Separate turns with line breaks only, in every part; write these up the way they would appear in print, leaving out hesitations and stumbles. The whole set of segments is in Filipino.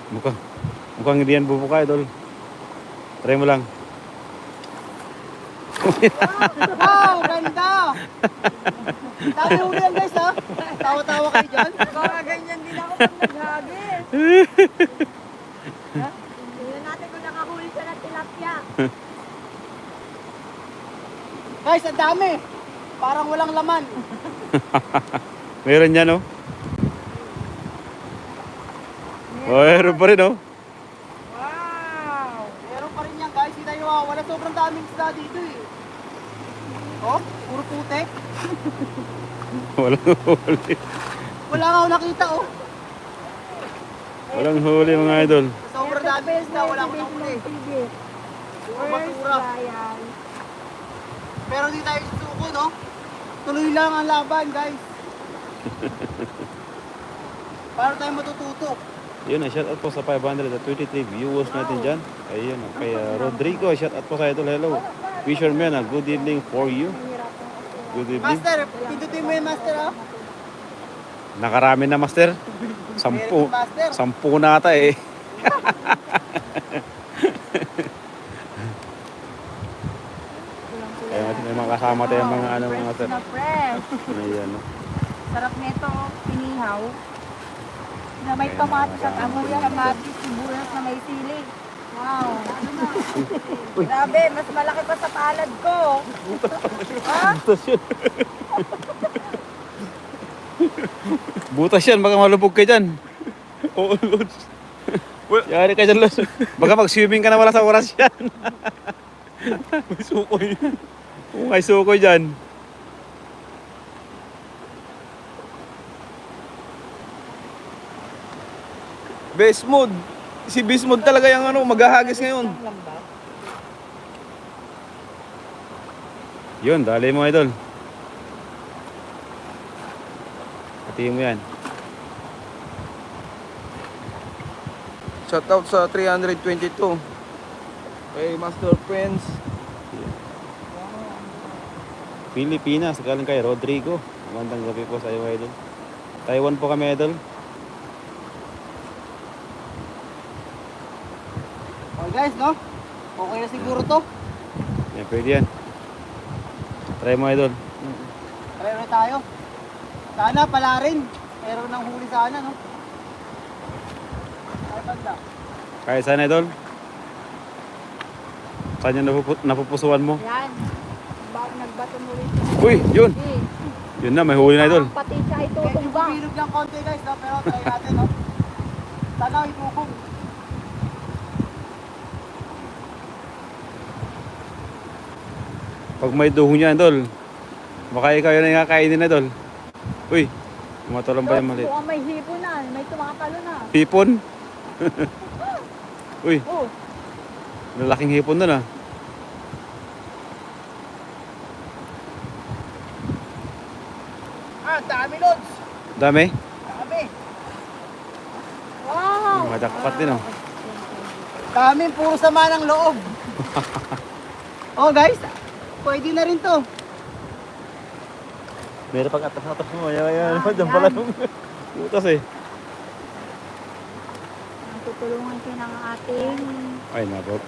Mukhang, mukhang hindi yan bubuka, idol. Try mo lang.
Wow, ganda! Dami huli yan guys ha. Tawa-tawa kayo dyan.
Baka ganyan din ako pag naghagis. Tingnan natin kung nakahuli siya ng tilapia.
Guys, ang dami. Parang walang laman.
Meron yan, oh. Oh, meron pa rin, oh.
Wow!
Meron pa rin yan guys. Hindi tayo wala sobrang daming isda dito eh. Oh, puro putek.
Walang huli.
Wala nga ako nakita oh.
Walang huli, mga idol.
Sobrang daming isda, wala akong nakuli. Puro basura. Pero di tayo susuko no. Tuloy lang ang laban guys. Paano tayo matututo?
Yun, shout out po sa 523 viewers natin dyan. Ayun, kay Rodrigo, shout out po sa idol. Hello. Fisherman, good evening for you. Good evening.
Master, pindutin mo yung master oh.
Nakarami na, master.
Meron master.
10 na ata eh. Kaya may mga kasama tayo mga ano mga master.
Na fresh.
Ayan, no?
Sarap nito, pinihaw. Na may kamatis at amo yung kamatis, sibuyas na may sili. Wow. Grabe, mas malaki pa sa palad ko. Ha?
Butas yun. Butas yan, baka malubog ka dyan.
Oo, Lods.
Yari ka dyan, Los. Baka mag-swimming ka na wala sa oras yan.
May sukoy.
Kung ay sukoy dyan.
Best mode. Si Best mode talaga yung ano, maghahagis ngayon.
Yun, dali mo, idol. Hatiin mo yan.
Shoutout sa 322. Kay Master Friends.
Pilipinas, galing kay Rodrigo. Magandang gabi po sa iyo, idol. Taiwan po kami, idol.
Okay guys no. Okay na siguro to.
Yan, pwede yan. Try mo, idol.
Try ulit tayo. Sana pala rin. Meron ng huli sana no. Ay banda.
Kahit saan, idol? Saan yung napupusuan mo?
Yan. Nagbato mo rin.
Uy, yun! Yun na, may huli na, idol.
Pati siya ay
Medyo
tutumbang.
bumilog lang konti guys no. Pero try natin no. Sana itubog.
Pag may duho niya, idol, baka ikaw yun ang kakainin, idol. Uy, tumatulang ba yung maliit?
Mukhang may hipo na. May tumakalo na.
Hipon? Uy,
Oh,
lalaking hipon doon ah.
Ah, dami lods.
Dami?
Dami.
wow.
Mga jackpot din oh.
Dami, puro sama ng loob. Oh guys, pwede na rin to.
Meron pag atas-atas mo. Ayan,
Ah,
dyan
yan.
pala yung butas eh.
Ang tutulungan siya ng
Ay, nabot.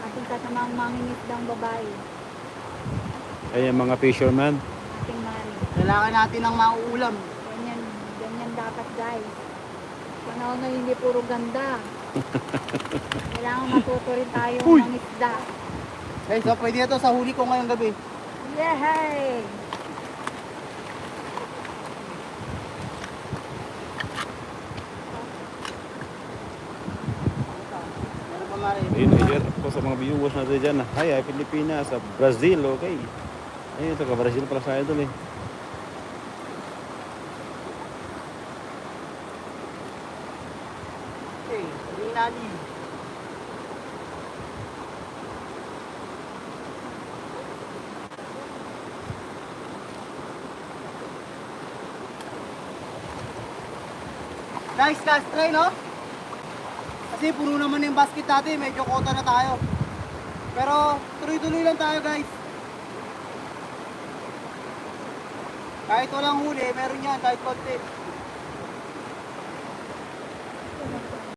ating kasamang mangingisdang babae.
Ayan mga fisherman.
Ating mari.
Kailangan natin ng mauulam.
Ganyan, ganyan dapat guys. Panahon na hindi puro ganda. Kailangan matuto rin tayo ng isda.
Guys, so pwede na to sa huli ko ngayong gabi.
Yay!
Meron pa mari.
Ayun, i-share po sa mga viewers natin dyan. Hi, Pilipinas, sa Brazil, okay. Ayun, ito ka Brazil pala sa idol eh.
Okay, hindi natin. Nice cast try, no? Kasi puno naman yung basket natin, medyo kota na tayo. Pero tuloy-tuloy lang tayo guys. Kahit walang huli, meron yan kahit konti.